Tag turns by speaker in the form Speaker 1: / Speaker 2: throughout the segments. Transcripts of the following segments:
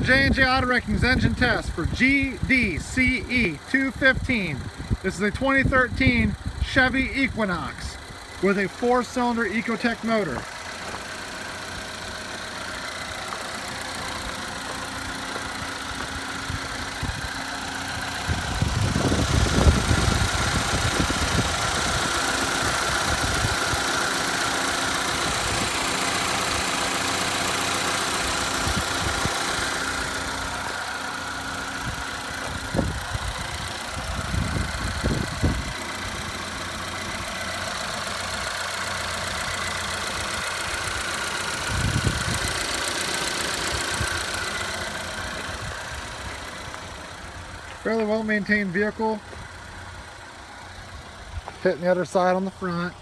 Speaker 1: the J&J Auto Wrecking's engine test for GDCE215. This is a 2013 Chevy Equinox with a 4-cylinder Ecotec motor. Fairly well maintained vehicle. Hitting the other side on the front.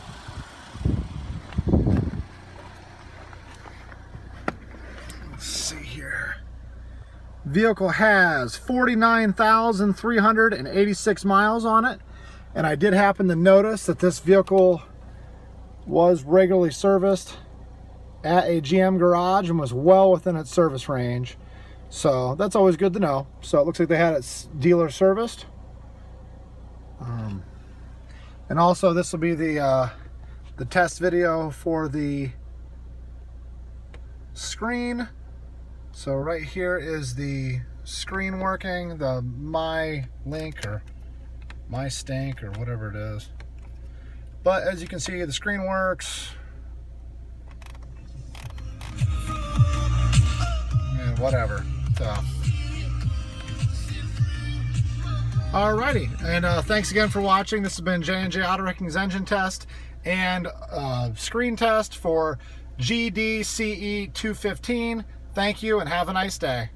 Speaker 1: Let's see here. Vehicle has 49,386 miles on it. And I did happen to notice that this vehicle was regularly serviced at a GM garage and was well within its service range. So that's always good to know. So it looks like they had it dealer serviced. And also this will be the test video for the screen. So right here is the screen working, the My Link or My Stink or whatever it is. But as you can see, the screen works. And whatever. So. Alrighty, and thanks again for watching. This has been J&J Auto Wrecking's engine test and screen test for GDCE215. Thank you and have a nice day.